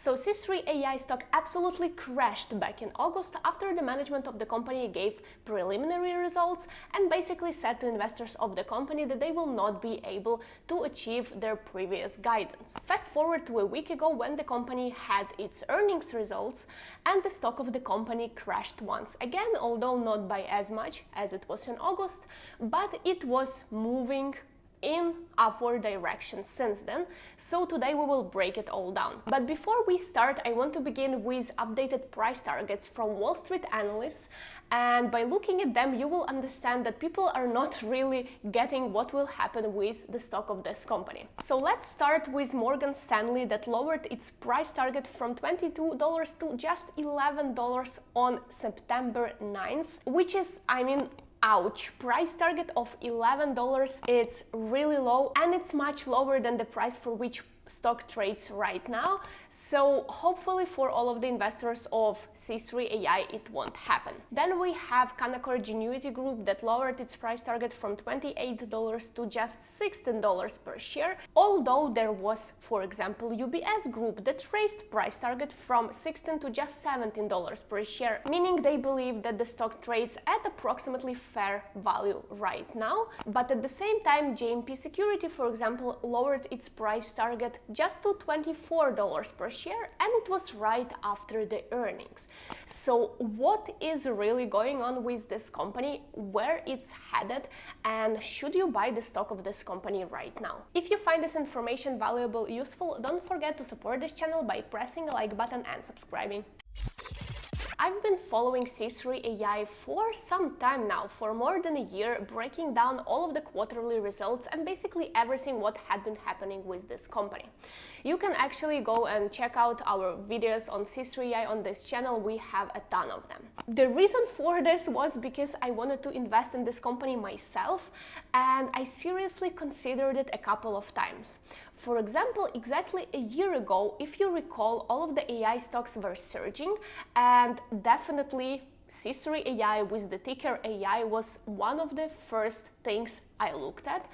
So C3 AI stock absolutely crashed back in August after the management of the company gave preliminary results and basically said to investors of the company that they will not be able to achieve their previous guidance. Fast forward to a week ago when the company had its earnings results and the stock of the company crashed once again, although not by as much as it was in August, but it was moving in upward direction since then. So today we will break it all down. But before we start, I want to begin with updated price targets from Wall Street analysts, and by looking at them you will understand that people are not really getting what will happen with the stock of this company. So let's start with Morgan Stanley that lowered its price target from $22 to just $11 on September 9th, which is, ouch, price target of $11, it's really low and it's much lower than the price for which stock trades right now. So hopefully for all of the investors of C3 AI it won't happen. Then we have Canaccord Genuity Group that lowered its price target from $28 to just $16 per share, although there was, for example, UBS Group that raised price target from $16 to just $17 per share, meaning they believe that the stock trades at approximately fair value right now. But at the same time, JMP Security, for example, lowered its price target just to $24 per share, and it was right after the earnings. So what is really going on with this company, where it's headed, and should you buy the stock of this company right now? If you find this information valuable, useful, don't forget to support this channel by pressing the like button and subscribing. I've been following C3 AI for some time now, for more than a year, breaking down all of the quarterly results and basically everything what had been happening with this company. You can actually go and check out our videos on C3 AI on this channel, we have a ton of them. The reason for this was because I wanted to invest in this company myself, and I seriously considered it a couple of times. For example, exactly a year ago, if you recall, all of the AI stocks were surging, and definitely C3 AI with the ticker AI was one of the first things I looked at,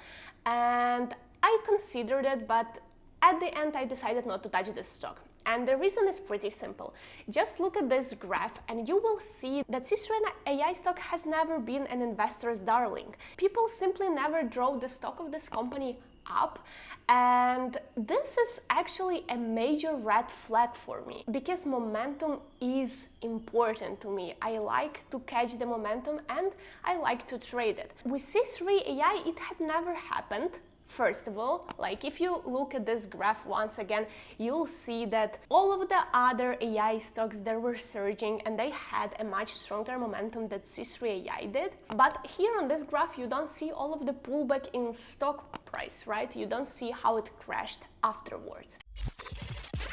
and I considered it, but at the end I decided not to touch this stock. And the reason is pretty simple. Just look at this graph and you will see that C3 AI stock has never been an investor's darling. People simply never drove the stock of this company up, and this is actually a major red flag for me because momentum is important to me. I like to catch the momentum and I like to trade it. With C3 AI it had never happened. First of all, like if you look at this graph once again, you'll see that all of the other AI stocks that were surging and they had a much stronger momentum than C3 AI did. But here on this graph, you don't see all of the pullback in stock price, right? You don't see how it crashed afterwards.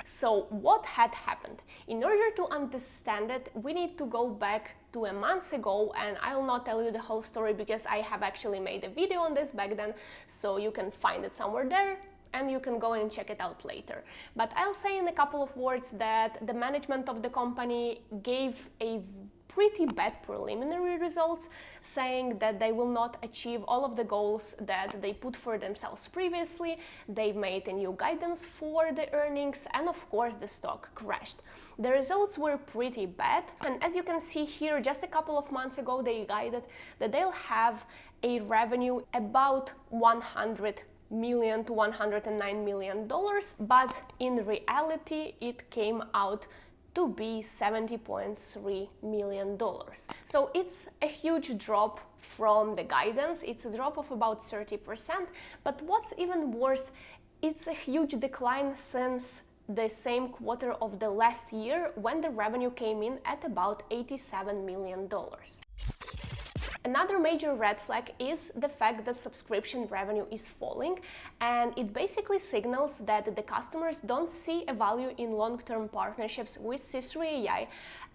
So what had happened? In order to understand it, we need to go back to a month ago, and I'll not tell you the whole story because I have actually made a video on this back then, so you can find it somewhere there and you can go and check it out later. But I'll say in a couple of words that the management of the company gave a pretty bad preliminary results, saying that they will not achieve all of the goals that they put for themselves previously. They made a new guidance for the earnings, and of course the stock crashed. The results were pretty bad, and as you can see here, just a couple of months ago they guided that they'll have a revenue about $100 million to $109 million, but in reality it came out to be $70.3 million. So it's a huge drop from the guidance. It's a drop of about 30%, but what's even worse, it's a huge decline since the same quarter of the last year when the revenue came in at about $87 million. Another major red flag is the fact that subscription revenue is falling, and it basically signals that the customers don't see a value in long-term partnerships with C3 AI.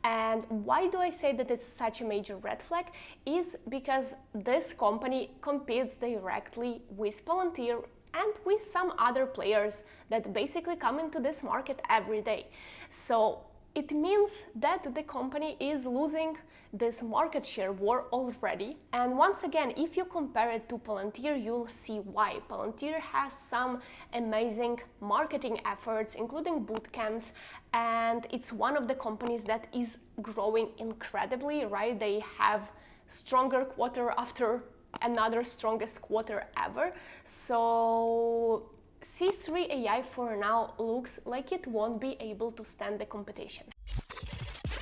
And why do I say that it's such a major red flag? Is because this company competes directly with Palantir and with some other players that basically come into this market every day. So it means that the company is losing this market share war already. And once again, if you compare it to Palantir, you'll see why. Palantir has some amazing marketing efforts, including boot camps, and it's one of the companies that is growing incredibly, right? They have stronger quarter after another strongest quarter ever. So C3 AI for now looks like it won't be able to stand the competition.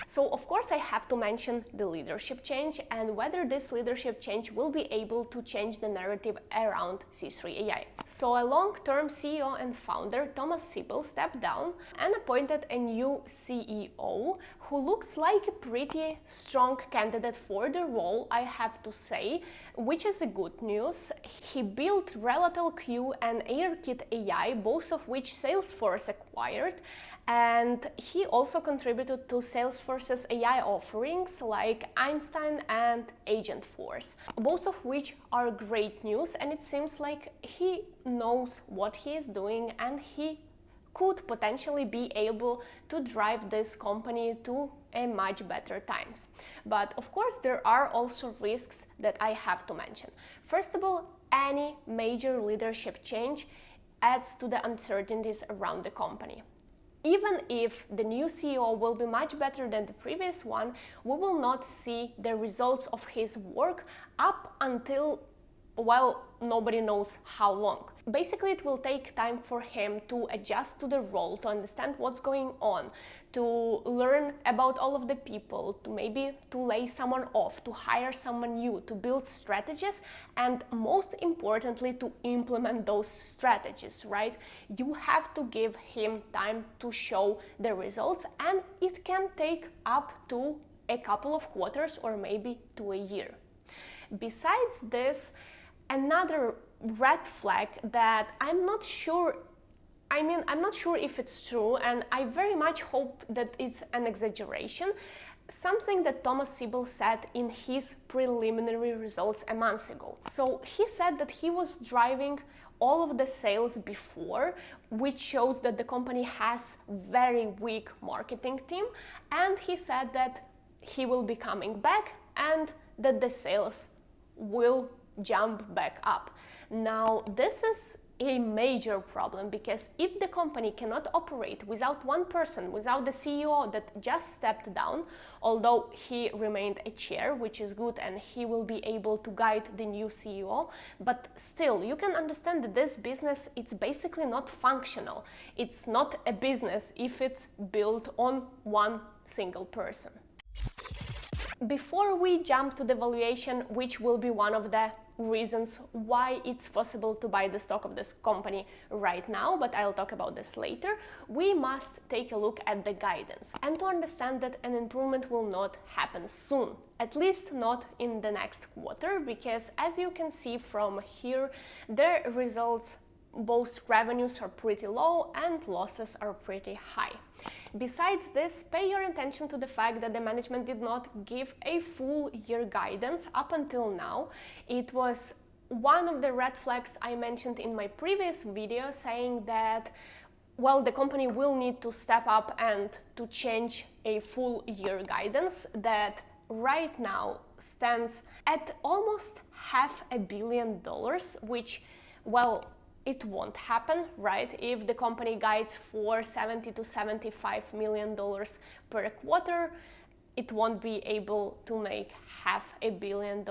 So of course I have to mention the leadership change and whether this leadership change will be able to change the narrative around C3 AI. So a long-term CEO and founder, Thomas Siebel, stepped down and appointed a new CEO who looks like a pretty strong candidate for the role, I have to say, which is a good news. He built RelativeQ and AirKit AI, both of which Salesforce acquired, and he also contributed to Salesforce's AI offerings like Einstein and Agentforce, both of which are great news, and it seems like he knows what he is doing and he could potentially be able to drive this company to a much better times. But of course there are also risks that I have to mention. First of all, any major leadership change adds to the uncertainties around the company. Even if the new CEO will be much better than the previous one, we will not see the results of his work up until, well, nobody knows how long. Basically, it will take time for him to adjust to the role, to understand what's going on, to learn about all of the people, to maybe to lay someone off, to hire someone new, to build strategies, and most importantly, to implement those strategies, right? You have to give him time to show the results, and it can take up to a couple of quarters or maybe to a year. Besides this, another red flag that I'm not sure if it's true, and I very much hope that it's an exaggeration, something that Thomas Siebel said in his preliminary results a month ago. So he said that he was driving all of the sales before, which shows that the company has very weak marketing team, and he said that he will be coming back and that the sales will jump back up. Now, this is a major problem because if the company cannot operate without one person, without the CEO that just stepped down, although he remained a chair, which is good, and he will be able to guide the new CEO, but still, you can understand that this business, it's basically not functional. It's not a business if it's built on one single person. Before we jump to the valuation, which will be one of the reasons why it's possible to buy the stock of this company right now, but I'll talk about this later, we must take a look at the guidance and to understand that an improvement will not happen soon, at least not in the next quarter, because as you can see from here, their results, both revenues are pretty low and losses are pretty high. Besides this, pay your attention to the fact that the management did not give a full year guidance up until now. It was one of the red flags I mentioned in my previous video, saying that, well, the company will need to step up and to change a full year guidance that right now stands at almost $500 million, which, well, it won't happen, right? If the company guides for $70 to $75 million per quarter, it won't be able to make $500 million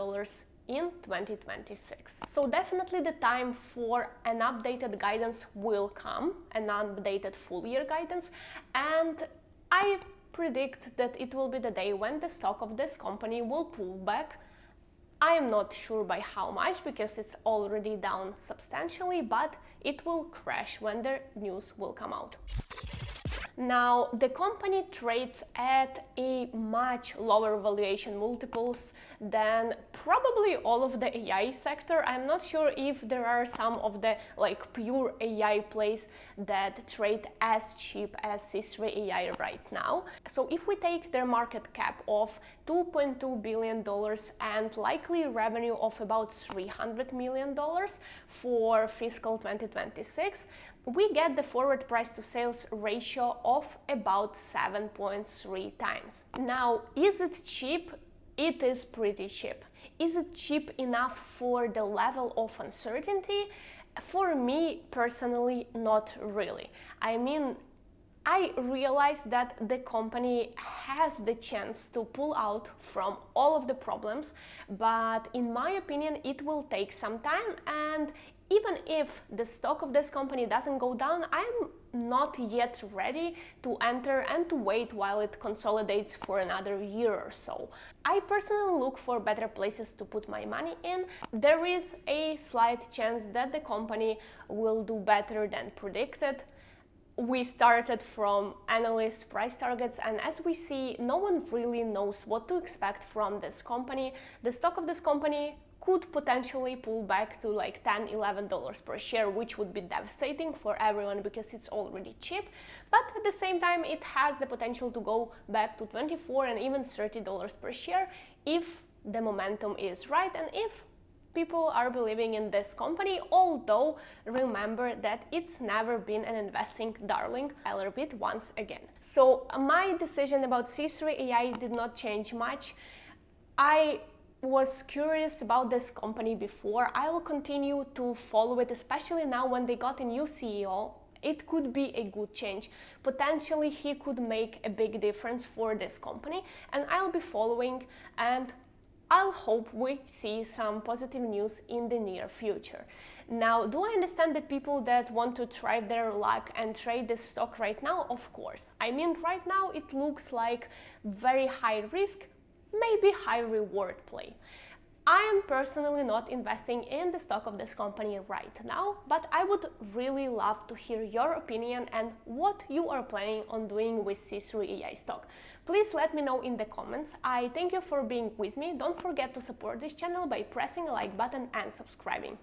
in 2026. So definitely the time for an updated guidance will come, an updated full year guidance, and I predict that it will be the day when the stock of this company will pull back. I am not sure by how much because it's already down substantially, but it will crash when the news will come out. Now, the company trades at a much lower valuation multiples than probably all of the AI sector. I'm not sure if there are some of the pure AI plays that trade as cheap as C3 AI right now. So if we take their market cap of $2.2 billion and likely revenue of about $300 million for fiscal 2026, we get the forward price to sales ratio of about 7.3 times. Now, is it cheap? It is pretty cheap. Is it cheap enough for the level of uncertainty? For me personally, not really. I mean, I realized that the company has the chance to pull out from all of the problems, but in my opinion, it will take some time, and even if the stock of this company doesn't go down, I'm not yet ready to enter and to wait while it consolidates for another year or so. I personally look for better places to put my money in. There is a slight chance that the company will do better than predicted. We started from analyst price targets, and as we see, no one really knows what to expect from this company. The stock of this company could potentially pull back to like $10–11 per share, which would be devastating for everyone because it's already cheap. But at the same time, it has the potential to go back to $24 and even $30 per share if the momentum is right and if people are believing in this company, although remember that it's never been an investing darling. I'll repeat once again. So my decision about C3.ai did not change much. I was curious about this company before. I will continue to follow it, especially now when they got a new CEO. It could be a good change. Potentially he could make a big difference for this company, and I'll be following, and I'll hope we see some positive news in the near future. Now, do I understand the people that want to try their luck and trade this stock right now? Of course. I mean, right now it looks like very high risk, maybe high reward play. I am personally not investing in the stock of this company right now, but I would really love to hear your opinion and what you are planning on doing with C3.ai stock. Please let me know in the comments. I thank you for being with me. Don't forget to support this channel by pressing a like button and subscribing.